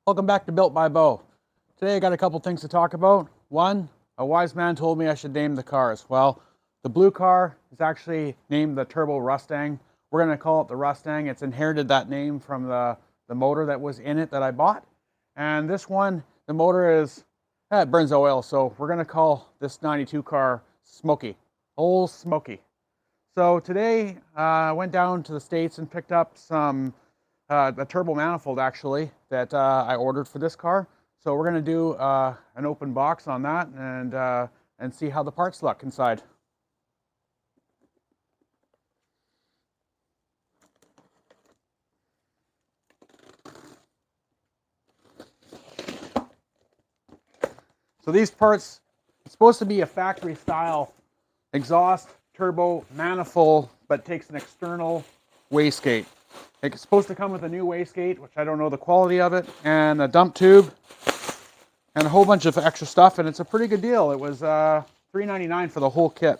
Welcome back to Built by Bo. Today I got a couple things to talk about. One, a wise man told me I should name the cars. Well, the blue car is actually named the Turbo Rustang. We're going to call it the Rustang. It's inherited that name from the motor that was in it that I bought. And this one, the motor is, it burns oil, so we're going to call this 92 car Smokey. Ole Smokey. So today I went down to the States and picked up some a turbo manifold actually that I ordered for this car. So we're going to do an open box on that and see how the parts look inside. So these parts, it's supposed to be a factory style exhaust turbo manifold, but takes an external wastegate. It's supposed to come with a new wastegate, which I don't know the quality of it, and a dump tube, and a whole bunch of extra stuff, and it's a pretty good deal. It was $3.99 for the whole kit.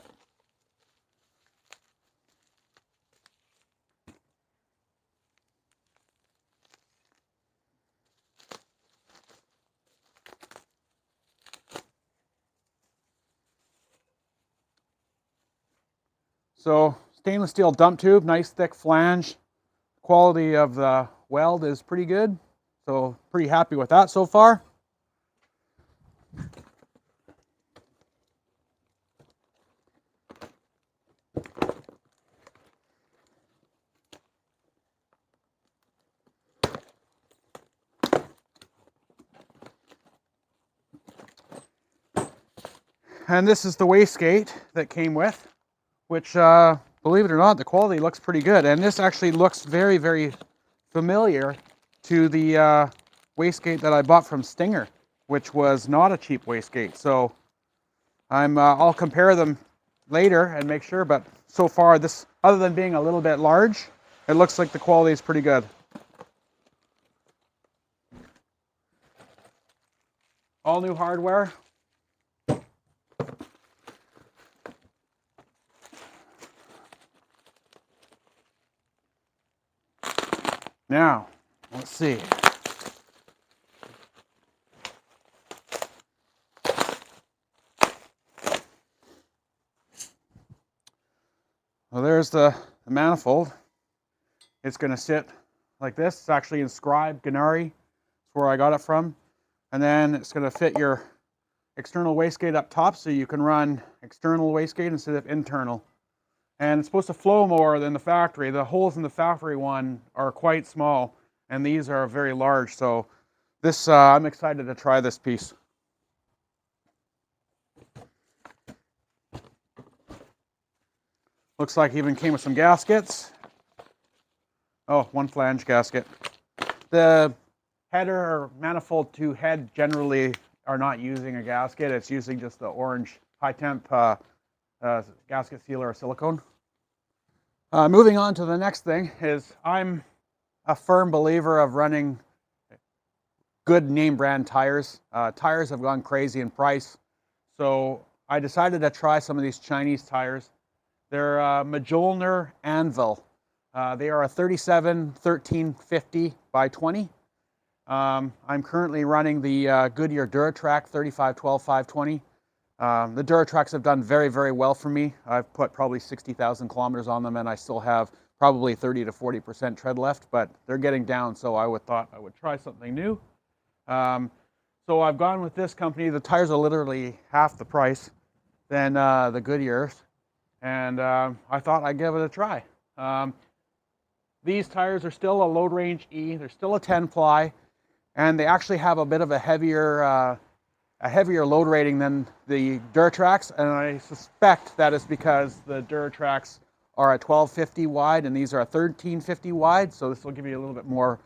So stainless steel dump tube, nice thick flange. Quality of the weld is pretty good, so pretty happy with that so far. And this is the wastegate that came with, which believe it or not, the quality looks pretty good. And this actually looks very, very familiar to the wastegate that I bought from Stinger, which was not a cheap wastegate. So I'll compare them later and make sure, but so far this, other than being a little bit large, it looks like the quality is pretty good. All new hardware. Now, let's see. Well, there's the manifold. It's going to sit like this. It's actually inscribed Ganari. That's where I got it from. And then it's going to fit your external wastegate up top, so you can run external wastegate instead of internal. And it's supposed to flow more than the factory. The holes in the factory one are quite small, and these are very large. So this, I'm excited to try this piece. Looks like it even came with some gaskets. Oh, one flange gasket. The header or manifold to head generally are not using a gasket. It's using just the orange high temp gasket sealer or silicone. Moving on to the next thing is I'm a firm believer of running good name brand tires. Tires have gone crazy in price, so I decided to try some of these Chinese tires. They're Majolner Anvil. They are a 37-13-50 by 20. I'm currently running the Goodyear Cal-trac 35-12-520. The cal-tracs have done very, very well for me. I've put probably 60,000 kilometers on them, and I still have probably 30 to 40% tread left, but they're getting down, so I thought I would try something new. So I've gone with this company. The tires are literally half the price than the Goodyears, and I thought I'd give it a try. These tires are still a load range E. They're still a 10-ply, and they actually have a bit of a heavier load rating than the cal-tracs, and I suspect that is because the cal-tracs are a 1250 wide and these are a 1350 wide, so this will give you a little bit more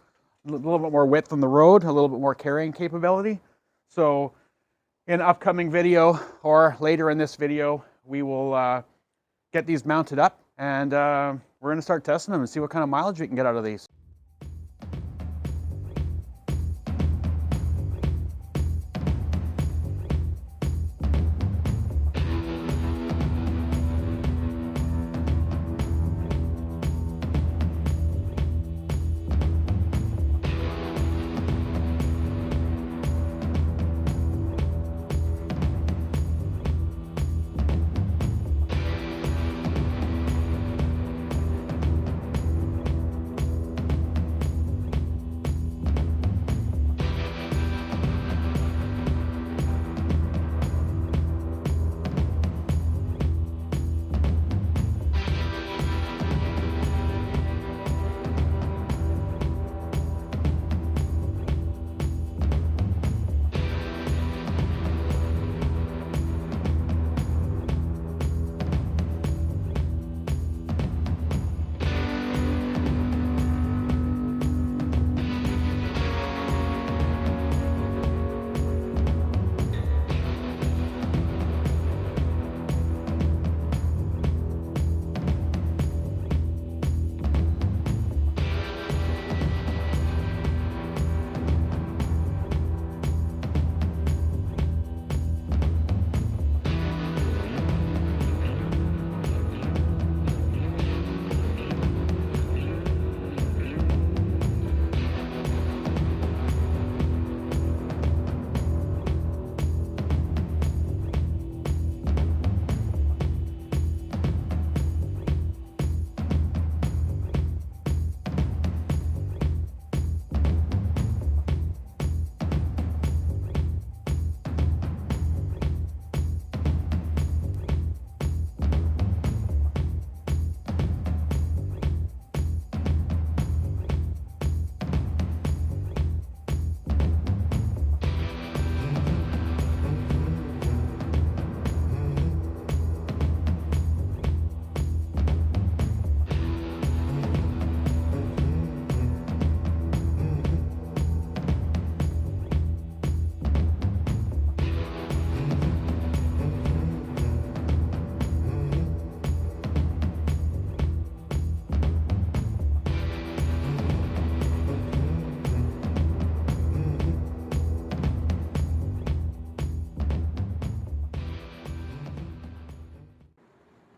width on the road, a little bit more carrying capability. So in an upcoming video or later in this video, we will get these mounted up, and we're going to start testing them and see what kind of mileage we can get out of these.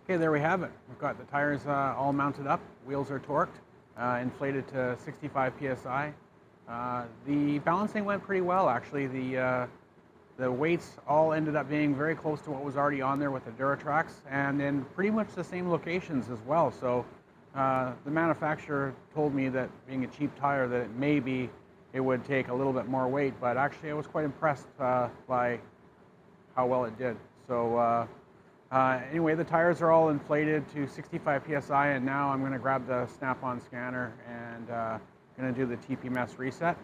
Okay, there we have it. We've got the tires all mounted up, wheels are torqued, inflated to 65 psi. The balancing went pretty well, actually. The weights all ended up being very close to what was already on there with the Duratracs, and in pretty much the same locations as well. So the manufacturer told me that, being a cheap tire, that maybe it would take a little bit more weight, but actually I was quite impressed by how well it did. So anyway, the tires are all inflated to 65 psi, and now I'm going to grab the snap-on scanner and going to do the TPMS reset,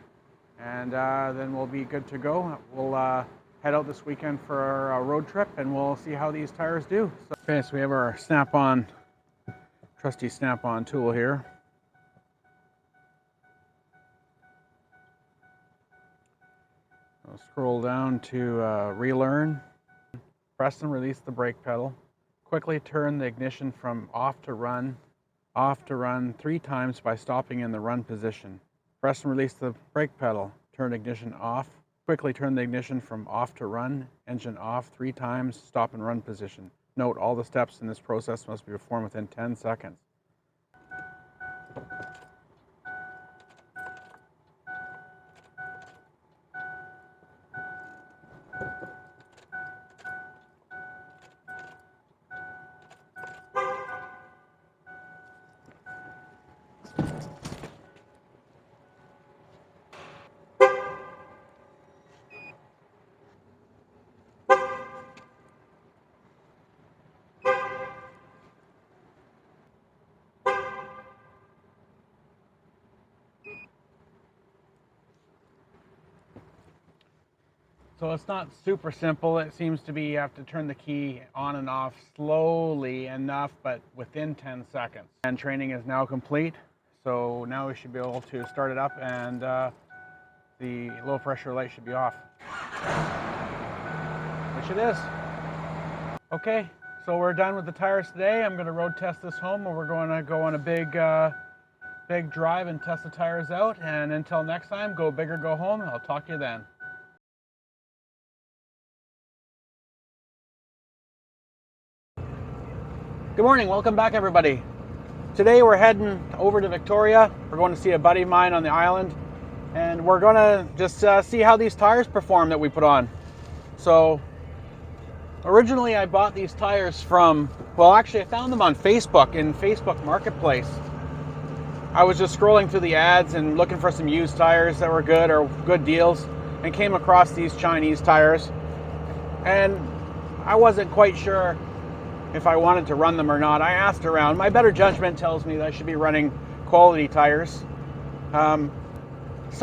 and then we'll be good to go. We'll head out this weekend for a road trip, and we'll see how these tires do. Okay, so we have our snap-on, trusty snap-on tool here. I'll scroll down to relearn. Press and release the brake pedal. Quickly turn the ignition from off to run 3 times by stopping in the run position. Press and release the brake pedal. Turn ignition off. Quickly turn the ignition from off to run, engine off 3 times, stop in run position. Note, all the steps in this process must be performed within 10 seconds. So it's not super simple. It seems to be you have to turn the key on and off slowly enough, but within 10 seconds. And training is now complete. So now we should be able to start it up, and the low pressure light should be off. Which it is. Okay, so we're done with the tires today. I'm going to road test this home, and we're going to go on a big drive and test the tires out. And until next time, go big or go home. I'll talk to you then. Good morning, welcome back everybody. Today we're heading over to Victoria. We're going to see a buddy of mine on the island, and we're going to just see how these tires perform that we put on. So originally I bought these tires from, well actually I found them on Facebook, in Facebook Marketplace. I was just scrolling through the ads and looking for some used tires that were good or good deals, and came across these Chinese tires, and I wasn't quite sure if I wanted to run them or not. I asked around. My better judgment tells me that I should be running quality tires. Some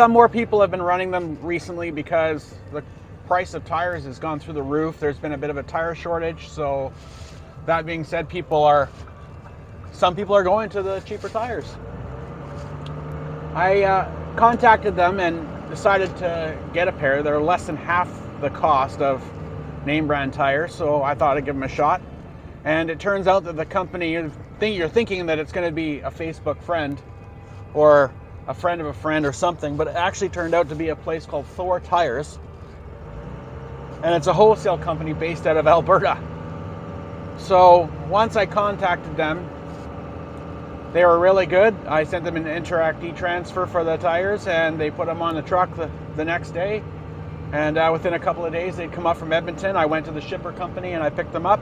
more people have been running them recently because the price of tires has gone through the roof. There's been a bit of a tire shortage. So that being said, some people are going to the cheaper tires. I contacted them and decided to get a pair. They're less than half the cost of name brand tires, so I thought I'd give them a shot. And it turns out that the company, you're thinking that it's going to be a Facebook friend or a friend of a friend or something, but it actually turned out to be a place called Thor Tires, and it's a wholesale company based out of Alberta. So once I contacted them, they were really good. I sent them an Interact e-transfer for the tires, and they put them on the truck the next day, and within a couple of days they'd come up from Edmonton. I went to the shipper company and I picked them up.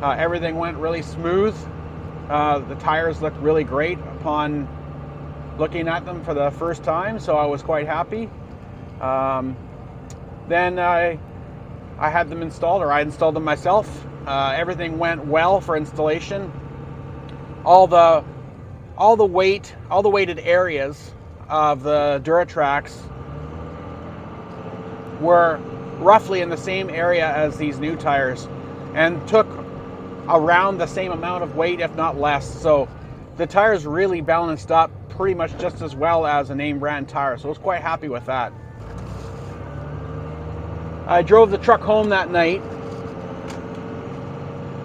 Everything went really smooth. The tires looked really great upon looking at them for the first time, so I was quite happy. Then I had them installed, or I installed them myself. Everything went well for installation. All the weighted areas of the Duratracs were roughly in the same area as these new tires, and took around the same amount of weight, if not less. So the tires really balanced up pretty much just as well as a name brand tire, so I was quite happy with that. I drove the truck home that night,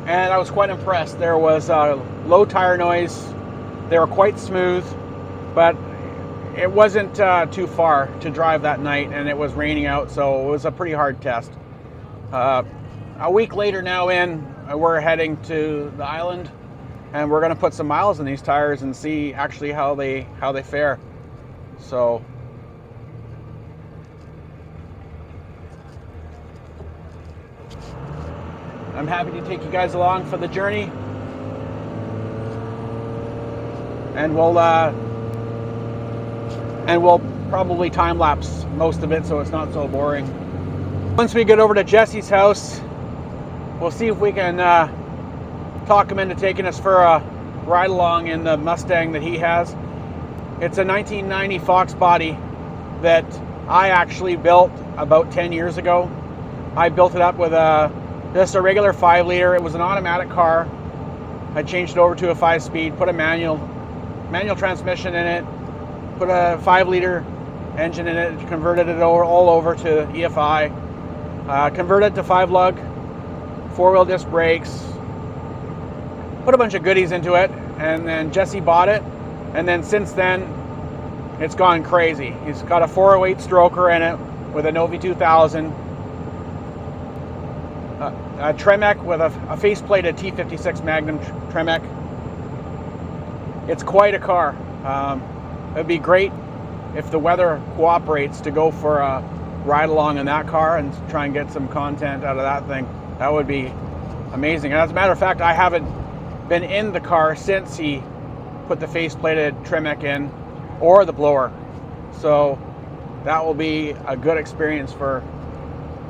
and I was quite impressed. There was low tire noise. They were quite smooth, but it wasn't too far to drive that night, and it was raining out, so it was a pretty hard test. A week later now in, we're heading to the island, and we're going to put some miles in these tires and see actually how they fare. So I'm happy to take you guys along for the journey, and we'll probably time lapse most of it so it's not so boring. Once we get over to Jesse's house, we'll see if we can talk him into taking us for a ride along in the Mustang that he has. It's a 1990 Foxbody that I actually built about 10 years ago. I built it up with just a regular 5-liter. It was an automatic car. I changed it over to a 5-speed, put a manual transmission in it, put a 5-liter engine in it, converted it all over to EFI, converted it to 5-lug, 4-wheel disc brakes, put a bunch of goodies into it, and then Jesse bought it, and then since then it's gone crazy. He's got a 408 stroker in it with an OV2000, a Tremec with a faceplated T56 Magnum Tremec. It's quite a car. It'd be great if the weather cooperates to go for a ride along in that car and try and get some content out of that thing. That would be amazing. And as a matter of fact, I haven't been in the car since he put the faceplated Tremec in or the blower. So that will be a good experience for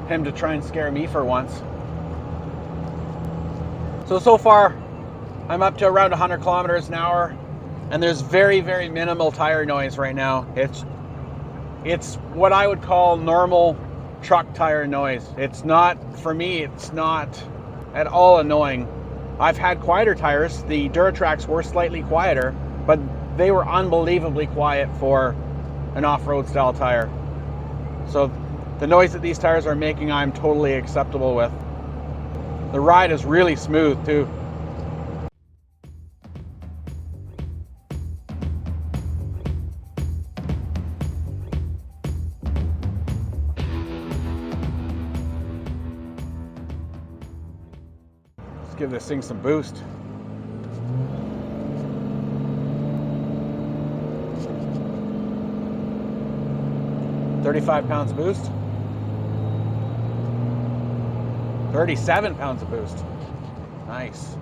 him to try and scare me for once. So far, I'm up to around 100 kilometers an hour, and there's very, very minimal tire noise right now. It's what I would call normal truck tire noise. It's not, for me, it's not at all annoying. I've had quieter tires. The Duratracs were slightly quieter, but they were unbelievably quiet for an off-road style tire. So the noise that these tires are making, I'm totally acceptable with. The ride is really smooth too. Let's give this thing some boost. £35 of boost. 37 pounds of boost. Nice.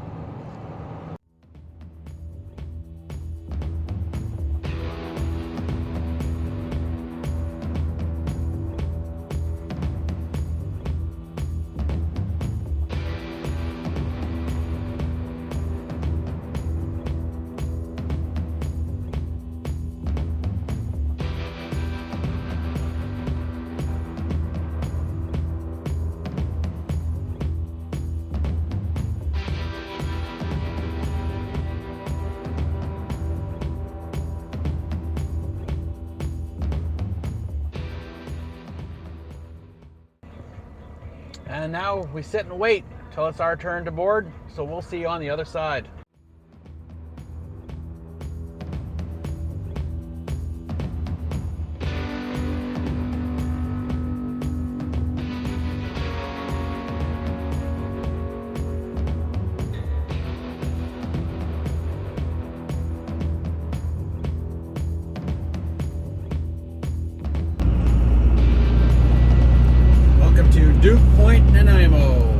And now we sit and wait till it's our turn to board, so we'll see you on the other side. Duke Point, Nanaimo.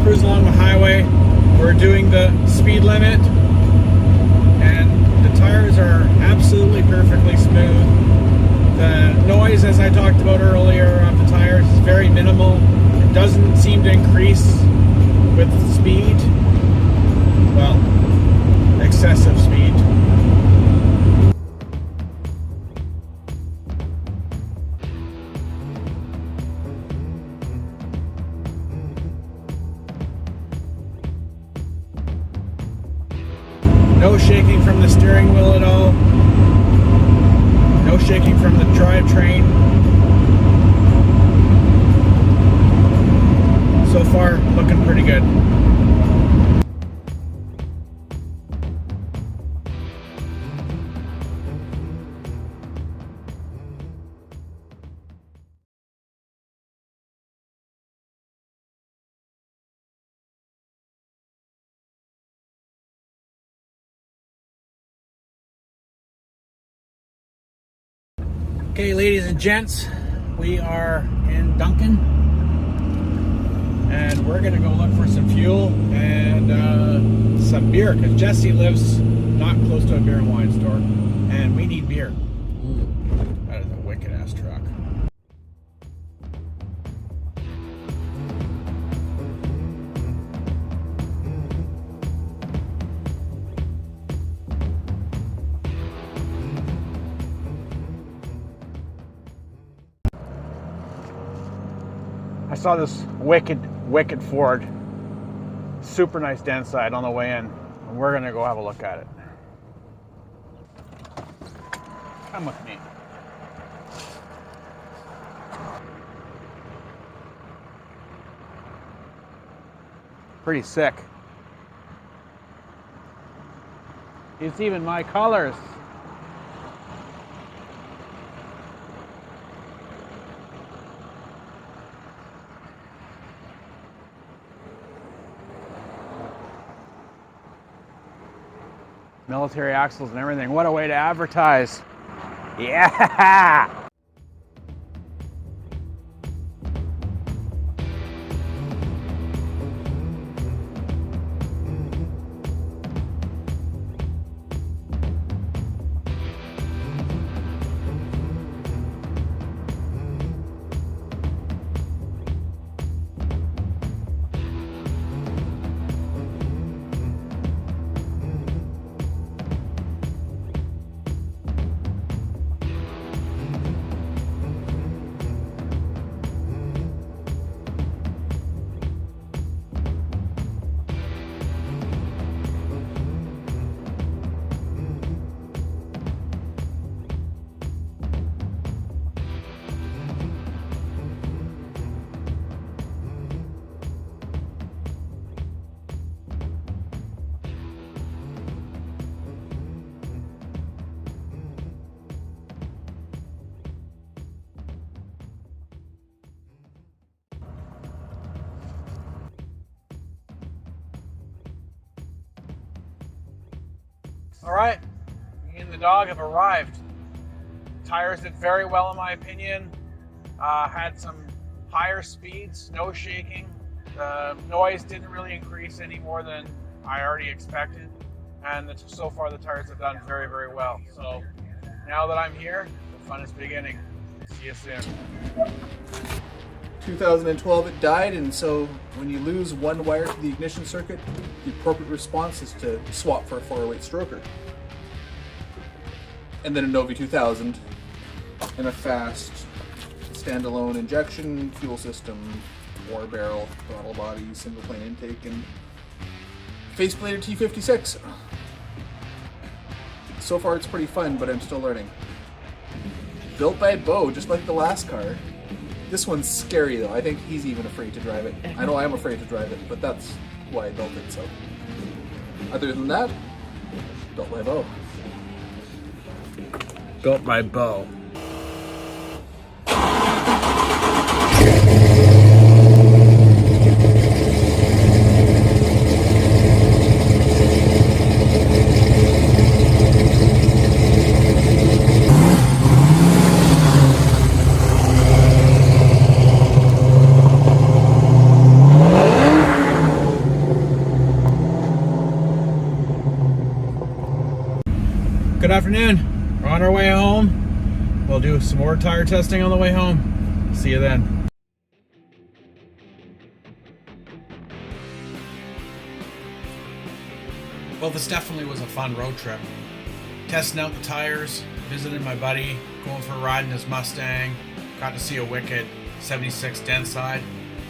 Cruise along the highway. We're doing the speed limit, and the tires are absolutely perfectly smooth. The noise, as I talked about earlier, of the tires is very minimal. It doesn't seem to increase with speed. Well, excessive speed. No shaking from the steering wheel at all. No shaking from the drivetrain. So far, looking pretty good. Okay, ladies and gents, we are in Duncan, and we're gonna go look for some fuel and some beer, because Jesse lives not close to a beer and wine store, and we need beer. Ooh, that is a wicked ass truck. I saw this wicked Ford, super nice den side on the way in, and we're gonna go have a look at it. Come with me. Pretty sick. It's even my colors. Military axles and everything. What a way to advertise. Yeah! All right, me and the dog have arrived. Tires did very well in my opinion. Had some higher speeds, no shaking. The noise didn't really increase any more than I already expected. And so far the tires have done very, very well. So now that I'm here, the fun is beginning. See you soon. 2012 it died, and so when you lose one wire to the ignition circuit, the appropriate response is to swap for a 408 stroker. And then a Novi 2000 and a fast standalone injection fuel system, 4-barrel, throttle body, single plane intake, and faceplated T56. So far it's pretty fun, but I'm still learning. Built by Bo, just like the last car. This one's scary though. I think he's even afraid to drive it. I know I'm afraid to drive it, but that's why I built it, so. Other than that, Built by Bo. Built by Bo. Good afternoon. We're on our way home. We'll do some more tire testing on the way home. See you then. Well, this definitely was a fun road trip. Testing out the tires, visited my buddy, going for a ride in his Mustang, got to see a wicked 76 den side.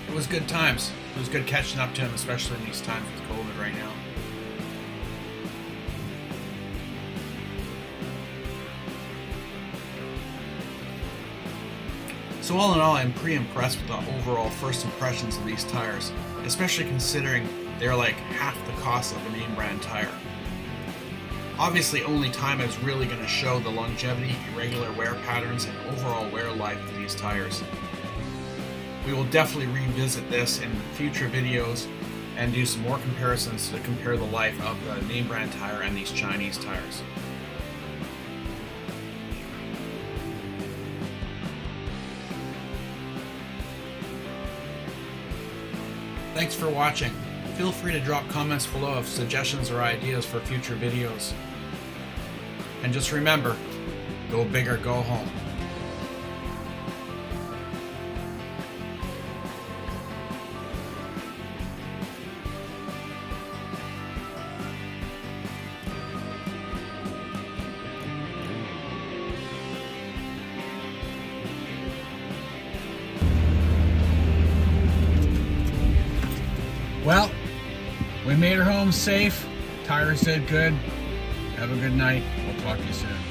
It was good times. It was good catching up to him, especially in these times with COVID right now. So all in all, I'm pretty impressed with the overall first impressions of these tires, especially considering they're like half the cost of a name brand tire. Obviously only time is really going to show the longevity, irregular wear patterns, and overall wear life of these tires. We will definitely revisit this in future videos and do some more comparisons to compare the life of the name brand tire and these Chinese tires. Thanks for watching. Feel free to drop comments below of suggestions or ideas for future videos. And just remember, go big or go home. Well, we made her home safe. Tires did good. Have a good night. We'll talk to you soon.